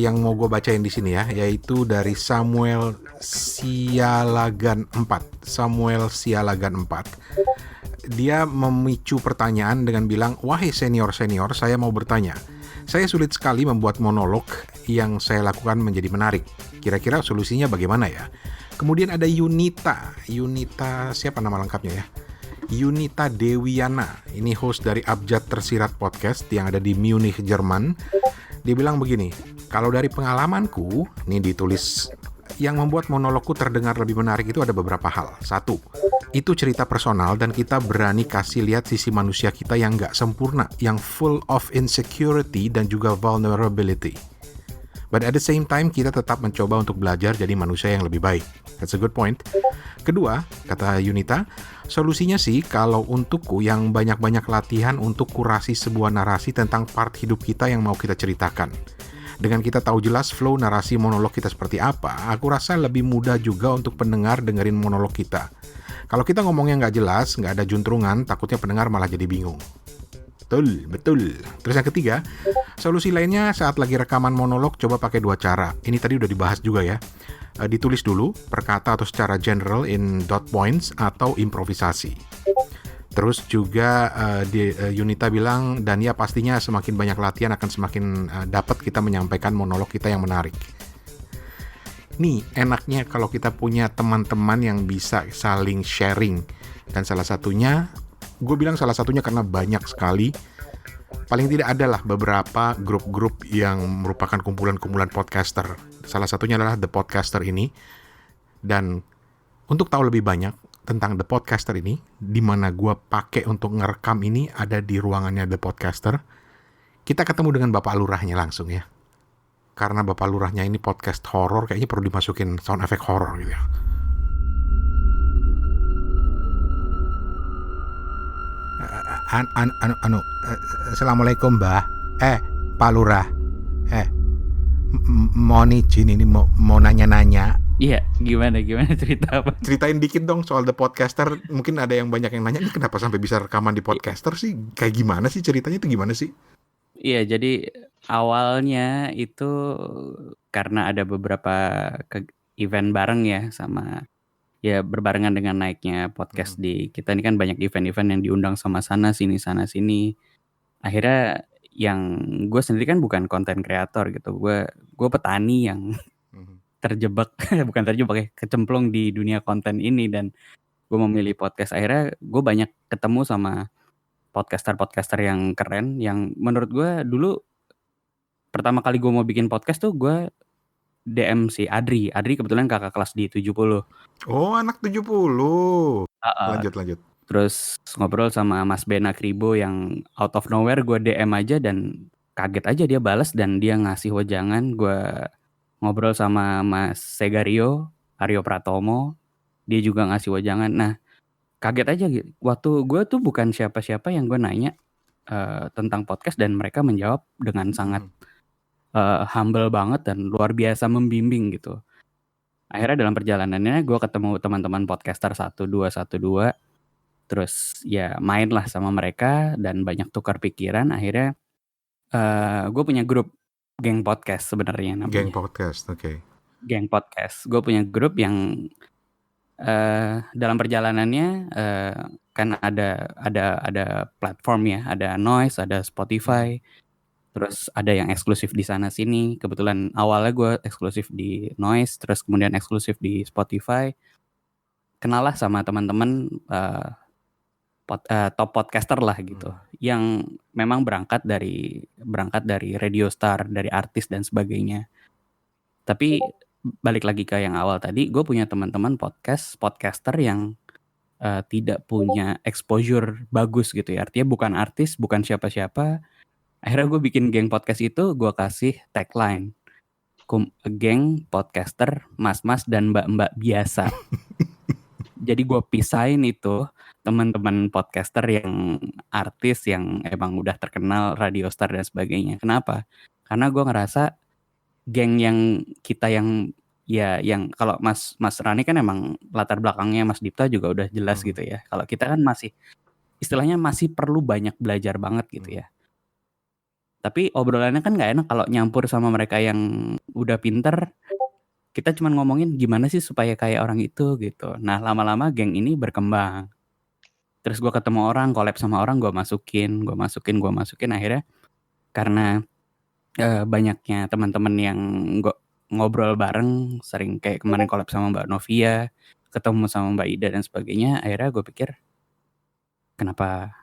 yang mau gue bacain di sini ya, yaitu dari Samuel Sialagan 4. Dia memicu pertanyaan dengan bilang, wahai senior, saya mau bertanya. Saya sulit sekali membuat monolog yang saya lakukan menjadi menarik. Kira-kira solusinya bagaimana ya? Kemudian ada Yunita, siapa nama lengkapnya ya? Yunita Dewiana. Ini host dari Abjad Tersirat Podcast yang ada di Munich, Jerman. Dia bilang begini, kalau dari pengalamanku, ini ditulis, yang membuat monologku terdengar lebih menarik itu ada beberapa hal. 1, itu cerita personal dan kita berani kasih lihat sisi manusia kita yang nggak sempurna, yang full of insecurity dan juga vulnerability. But at the same time kita tetap mencoba untuk belajar jadi manusia yang lebih baik. That's a good point. Kedua, kata Yunita, solusinya sih kalau untukku yang banyak-banyak latihan untuk kurasi sebuah narasi tentang part hidup kita yang mau kita ceritakan. Dengan kita tahu jelas flow narasi monolog kita seperti apa, aku rasa lebih mudah juga untuk pendengar dengerin monolog kita. Kalau kita ngomongnya nggak jelas, nggak ada juntrungan, takutnya pendengar malah jadi bingung. Betul. Terus yang ketiga, solusi lainnya saat lagi rekaman monolog coba pakai 2 cara. Ini tadi udah dibahas juga ya. Ditulis dulu, per kata atau secara general in dot points atau improvisasi. Terus juga Yunita bilang, dan ya pastinya semakin banyak latihan akan semakin dapat kita menyampaikan monolog kita yang menarik. Nih, enaknya kalau kita punya teman-teman yang bisa saling sharing. Dan salah satunya, gue bilang salah satunya karena banyak sekali, paling tidak adalah beberapa grup-grup yang merupakan kumpulan-kumpulan podcaster. Salah satunya adalah The Podcaster ini. Dan untuk tahu lebih banyak tentang The Podcaster ini, di mana gue pakai untuk ngerekam ini ada di ruangannya The Podcaster. Kita ketemu dengan Bapak Lurahnya langsung ya. Karena Bapak Lurahnya ini podcast horor, kayaknya perlu dimasukin sound effect horor gitu ya. Assalamualaikum Mbah. Pak Lurah. Mau izin ini mau nanya-nanya. Iya, gimana cerita apa? Ceritain dikit dong soal The Podcaster. Mungkin ada yang banyak yang nanya, ini kenapa sampai bisa rekaman di Podcaster sih? Kayak gimana sih ceritanya, itu gimana sih? Iya, jadi awalnya itu karena ada beberapa event bareng ya, sama ya berbarengan dengan naiknya podcast di kita ini kan banyak event-event yang diundang sama sana sini. Akhirnya yang gue sendiri kan bukan konten kreator gitu, gue petani yang terjebak bukan terjebak ya, kecemplung di dunia konten ini, dan gue memilih podcast. Akhirnya gue banyak ketemu sama podcaster yang keren, yang menurut gue dulu pertama kali gue mau bikin podcast tuh gue DM si Adri kebetulan kakak kelas di 70. Oh, anak 70. Heeh. Lanjut. Terus ngobrol sama Mas Bena Kribo yang out of nowhere gue DM aja dan kaget aja dia balas dan dia ngasih wejangan. Gue ngobrol sama Mas Segario, Aryo Pratomo, dia juga ngasih wejangan. Nah, kaget aja gitu. Waktu gue tuh bukan siapa-siapa yang gue nanya tentang podcast dan mereka menjawab dengan sangat humble banget dan luar biasa membimbing gitu. Akhirnya dalam perjalanannya gue ketemu teman-teman podcaster 1212, terus ya main lah sama mereka dan banyak tukar pikiran. Akhirnya gue punya grup geng podcast sebenarnya namanya. Geng podcast, oke. Geng podcast. Gue punya grup yang dalam perjalanannya kan ada platform ya, ada Noise, ada Spotify, terus ada yang eksklusif di sana sini. Kebetulan awalnya gue eksklusif di Noise, terus kemudian eksklusif di Spotify. Kenal lah sama teman-teman top podcaster lah gitu, yang memang berangkat dari radio star, dari artis dan sebagainya. Tapi balik lagi ke yang awal tadi, gue punya teman-teman podcaster yang tidak punya exposure bagus gitu ya. Artinya bukan artis, bukan siapa-siapa. Akhirnya gue bikin geng podcast itu, gue kasih tagline, geng podcaster mas-mas dan mbak-mbak biasa. Jadi gue pisahin itu teman-teman podcaster yang artis yang emang udah terkenal, radio star dan sebagainya. Kenapa? Karena gue ngerasa geng yang kita yang kalau Mas Rani kan emang latar belakangnya Mas Dipta juga udah jelas gitu ya. Kalau kita kan masih istilahnya masih perlu banyak belajar banget gitu ya. Tapi obrolannya kan nggak enak kalau nyampur sama mereka yang udah pinter. Kita cuma ngomongin gimana sih supaya kayak orang itu gitu. Nah lama-lama geng ini berkembang. Terus gue ketemu orang, collab sama orang, gue masukin. Akhirnya karena banyaknya teman-teman yang ngobrol bareng, sering kayak kemarin collab sama Mbak Novia, ketemu sama Mbak Ida dan sebagainya. Akhirnya gue pikir kenapa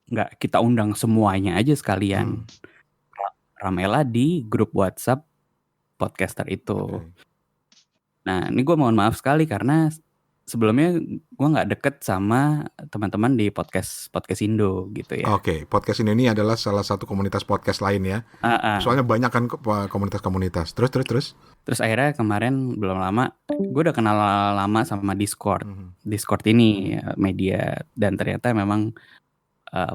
nggak kita undang semuanya aja sekalian. Ramelah di grup WhatsApp podcaster itu. Nah ini gue mohon maaf sekali karena sebelumnya gue nggak deket sama teman-teman di podcast Indo gitu ya. Oke, podcast ini adalah salah satu komunitas podcast lain ya. Soalnya banyak kan komunitas-komunitas. Terus? Terus akhirnya kemarin belum lama, gue udah kenal lama sama Discord. Discord ini media dan ternyata memang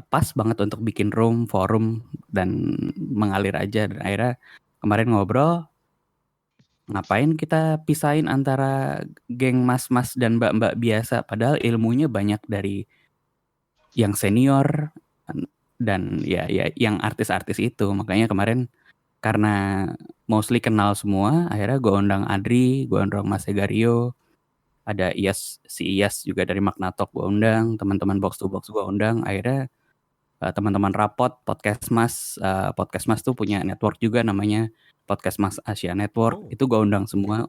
pas banget untuk bikin room, forum dan mengalir aja. Dan akhirnya kemarin ngobrol, ngapain kita pisahin antara geng mas-mas dan mbak-mbak biasa, padahal ilmunya banyak dari yang senior dan ya yang artis-artis itu. Makanya kemarin karena mostly kenal semua, akhirnya gue undang Adri, gue undang Mas Segario, ada si Iyas juga dari Magnatalk gue undang, teman-teman Box to Box gue undang. Akhirnya teman-teman Rapot, Podcast Mas tuh punya network juga namanya Podcast Mas Asia Network. Itu gue undang semua.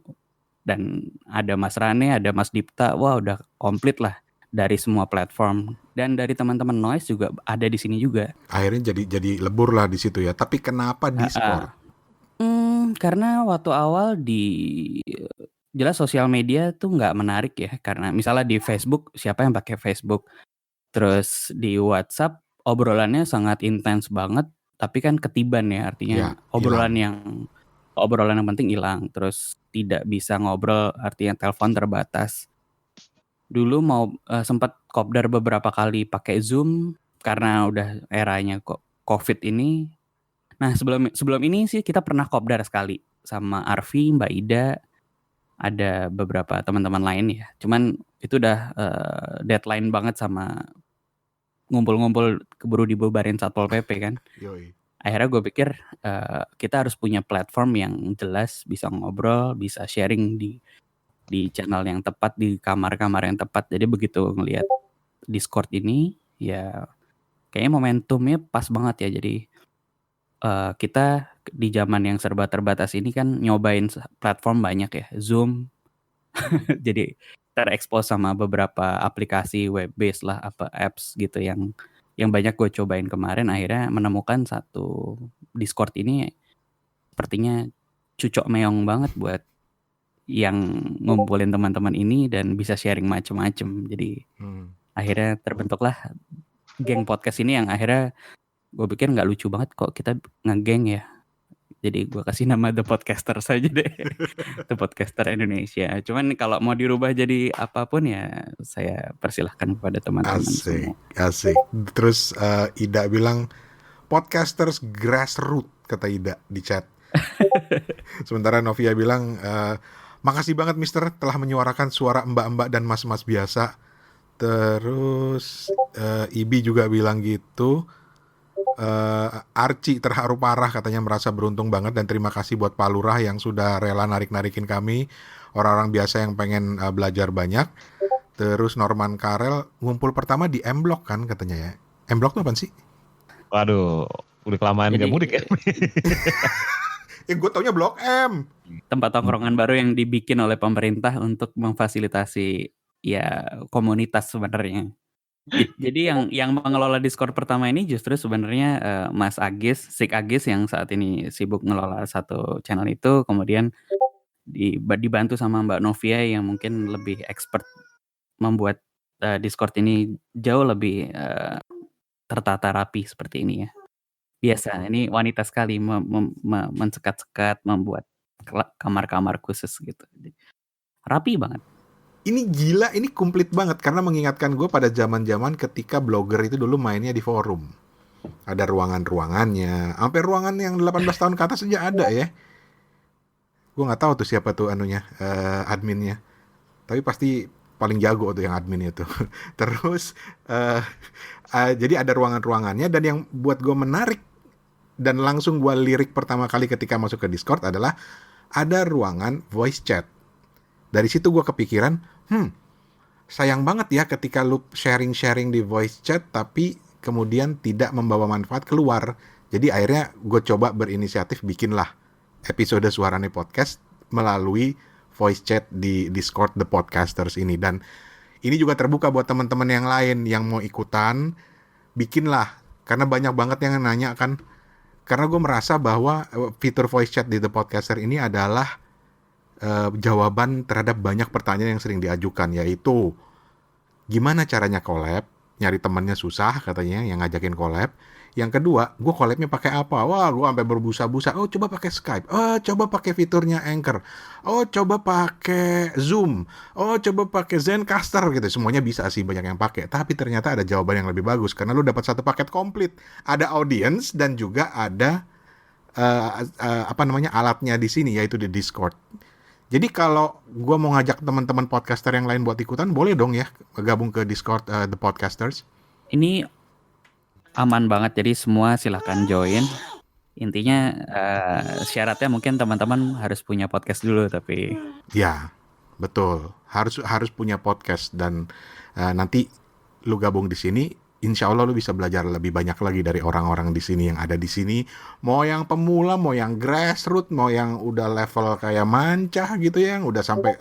Dan ada Mas Rane, ada Mas Dipta. Wah udah komplit lah dari semua platform. Dan dari teman-teman Noise juga ada di sini juga. Akhirnya jadi lebur lah di situ ya. Tapi kenapa Discord? Karena waktu awal jelas sosial media tuh nggak menarik ya. Karena misalnya di Facebook, siapa yang pakai Facebook? Terus di WhatsApp obrolannya sangat intens banget, tapi kan ketiban ya, artinya obrolan yang penting hilang. Terus tidak bisa ngobrol, artinya telepon terbatas. Dulu mau sempat kopdar beberapa kali pakai Zoom karena udah eranya COVID ini. Nah sebelum ini sih kita pernah kopdar sekali sama Arfi, Mbak Ida, ada beberapa teman-teman lain ya. Cuman itu udah deadline banget sama ngumpul-ngumpul keburu dibubarin Satpol PP kan. Akhirnya gue pikir kita harus punya platform yang jelas, bisa ngobrol, bisa sharing di channel yang tepat, di kamar-kamar yang tepat. Jadi begitu ngelihat Discord ini ya kayaknya momentumnya pas banget ya. Jadi kita di zaman yang serba terbatas ini kan nyobain platform banyak ya, Zoom. Jadi terekspos sama beberapa aplikasi web based lah, apps gitu yang banyak gue cobain kemarin, akhirnya menemukan satu Discord ini sepertinya cucok meong banget buat yang ngumpulin teman-teman ini dan bisa sharing macem-macem. Jadi akhirnya terbentuklah geng podcast ini yang akhirnya gue pikir nggak lucu banget kok kita ngegeng ya. Jadi gue kasih nama The Podcaster saja deh. The Podcaster Indonesia. Cuman kalau mau dirubah jadi apapun ya saya persilahkan kepada teman-teman semua. Asik. Terus Ida bilang podcasters grassroots, kata Ida di chat. Sementara Novia bilang makasih banget Mister telah menyuarakan suara mbak-mbak dan mas-mas biasa. Terus Ibi juga bilang gitu. Archie terharu parah, katanya merasa beruntung banget dan terima kasih buat Pak Lurah yang sudah rela narik-narikin kami orang-orang biasa yang pengen belajar banyak. Terus Norman Karel ngumpul pertama di M-Block kan katanya ya. M-Block tuh apaan sih? Waduh, udah kelamaan gak mudik ya. Gue taunya Blok M. Tempat tongkrongan baru yang dibikin oleh pemerintah untuk memfasilitasi ya komunitas sebenarnya. Jadi yang mengelola Discord pertama ini justru sebenarnya Mas Agis, Sik Agis yang saat ini sibuk ngelola satu channel itu, kemudian dibantu sama Mbak Novia yang mungkin lebih expert membuat Discord ini jauh lebih tertata rapi seperti ini ya. Biasa, ini wanita sekali mensekat-sekat, membuat kamar-kamar khusus gitu. Rapi banget. Ini gila, ini komplit banget karena mengingatkan gue pada zaman-zaman ketika blogger itu dulu mainnya di forum. Ada ruangan-ruangannya, sampai ruangan yang 18 tahun ke atas aja ada ya. Gue nggak tahu tuh siapa tuh adminnya. Tapi pasti paling jago tuh yang admin itu. Terus jadi ada ruangan-ruangannya, dan yang buat gue menarik dan langsung gue lirik pertama kali ketika masuk ke Discord adalah ada ruangan voice chat. Dari situ gue kepikiran, sayang banget ya ketika lu sharing-sharing di voice chat tapi kemudian tidak membawa manfaat keluar. Jadi akhirnya gue coba berinisiatif bikinlah episode Suarane Podcast melalui voice chat di Discord The Podcasters ini. Dan ini juga terbuka buat teman-teman yang lain yang mau ikutan, bikinlah. Karena banyak banget yang nanya kan. Karena gue merasa bahwa fitur voice chat di The Podcaster ini adalah jawaban terhadap banyak pertanyaan yang sering diajukan, yaitu gimana caranya collab, nyari temannya susah katanya yang ngajakin collab. Yang kedua, gue collabnya pakai apa? Wah, gue sampai berbusa-busa. Oh, coba pakai Skype. Oh, coba pakai fiturnya Anchor. Oh, coba pakai Zoom. Oh, coba pakai Zencaster gitu. Semuanya bisa sih, banyak yang pakai. Tapi ternyata ada jawaban yang lebih bagus karena lu dapat satu paket komplit. Ada audience dan juga ada alatnya di sini, yaitu di Discord. Jadi kalau gue mau ngajak teman-teman podcaster yang lain buat ikutan, boleh dong ya gabung ke Discord The Podcasters. Ini aman banget, jadi semua silahkan join. Intinya syaratnya mungkin teman-teman harus punya podcast dulu, tapi ya betul, harus punya podcast, dan nanti lu gabung di sini. Insya Allah lu bisa belajar lebih banyak lagi dari orang-orang di sini yang ada di sini. Mau yang pemula, mau yang grassroots, mau yang udah level kayak Mancah gitu ya, yang udah sampai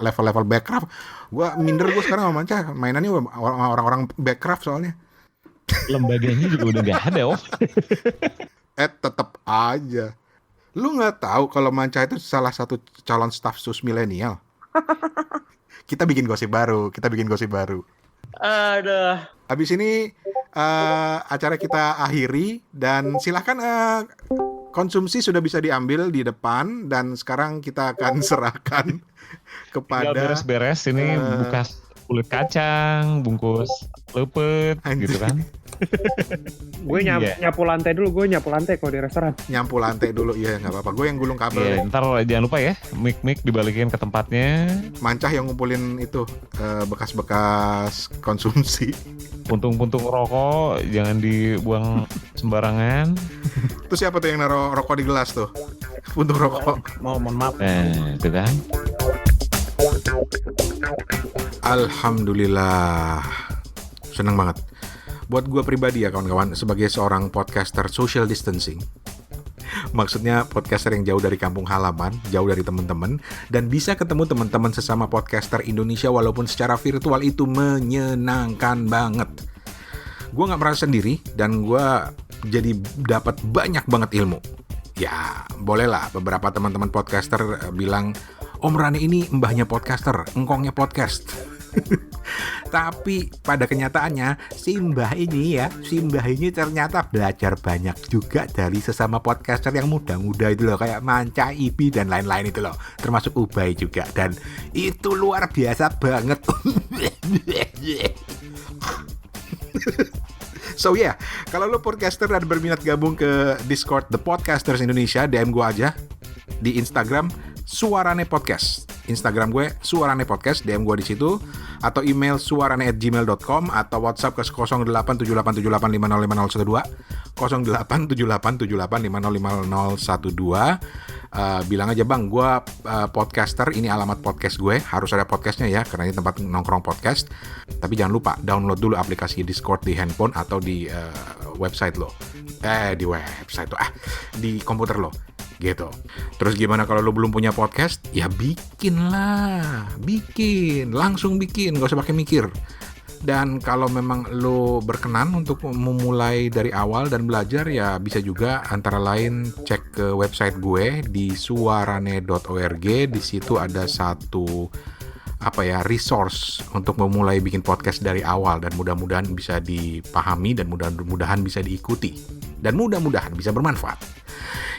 level-level Backcraft. Gua minder gue sekarang sama Mancah, mainannya orang-orang Backcraft soalnya. Lembaganya juga udah gak ada, Tetep aja. Lu nggak tahu kalau Mancah itu salah satu calon staff sus milenial. Kita bikin gosip baru. Aduh. Habis ini acara kita akhiri, dan silakan konsumsi sudah bisa diambil di depan, dan sekarang kita akan serahkan kepada tinggal beres-beres ini buka kulit kacang, bungkus lepet gitu kan. Gue nyapu lantai dulu, kalau di restoran. Nyapu lantai dulu, iya nggak apa-apa. Gue yang gulung kabel. Iya, ntar jangan lupa ya, mic dibalikin ke tempatnya. Mancah yang ngumpulin itu bekas-bekas konsumsi. Puntung-puntung rokok jangan dibuang sembarangan. Terus siapa tuh yang naruh rokok di gelas tuh? Puntung rokok. Mohon maaf. Itu kan. Alhamdulillah, seneng banget. Buat gue pribadi ya kawan-kawan, sebagai seorang podcaster social distancing, Maksudnya podcaster yang jauh dari kampung halaman, jauh dari teman-teman, dan bisa ketemu teman-teman sesama podcaster Indonesia walaupun secara virtual itu menyenangkan banget. Gue gak merasa sendiri dan gue jadi dapat banyak banget ilmu. Ya, bolehlah beberapa teman-teman podcaster bilang, Om Rane ini mbahnya podcaster, engkongnya podcast. Tapi pada kenyataannya si mbah ini ternyata belajar banyak juga dari sesama podcaster yang muda-muda itu loh, kayak Manca, Ibi dan lain-lain itu loh, termasuk Ubay juga, dan itu luar biasa banget. So yeah, kalau lo podcaster dan berminat gabung ke Discord The Podcasters Indonesia, DM gue aja di Instagram Suarane Podcast. Instagram gue Suarane Podcast, DM gue di situ, atau email suarane@gmail.com, atau WhatsApp ke 087878505012, 087878505012. Bilang aja, Bang, gue podcaster, ini alamat podcast gue, harus ada podcastnya ya, karena ini tempat nongkrong podcast. Tapi jangan lupa download dulu aplikasi Discord di handphone atau di website lo, di komputer lo. Gitu. Terus gimana kalau lo belum punya podcast? Ya langsung bikin, gak usah pakai mikir. Dan kalau memang lo berkenan untuk memulai dari awal dan belajar, ya bisa juga antara lain cek ke website gue di suarane.org. Di situ ada satu resource untuk memulai bikin podcast dari awal, dan mudah-mudahan bisa dipahami dan mudah-mudahan bisa diikuti dan mudah-mudahan bisa bermanfaat.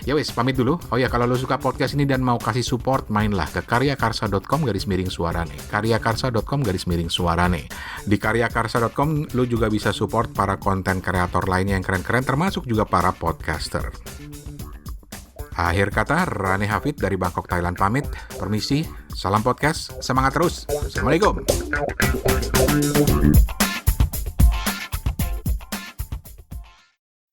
Ya wes, pamit dulu. Oh ya, kalau lo suka podcast ini dan mau kasih support, mainlah ke karyakarsa.com/suarane. karyakarsa.com/suarane. Di karyakarsa.com lo juga bisa support para konten kreator lainnya yang keren-keren, termasuk juga para podcaster. Akhir kata, Rane Hafid dari Bangkok, Thailand pamit. Permisi, salam podcast, semangat terus. Assalamualaikum.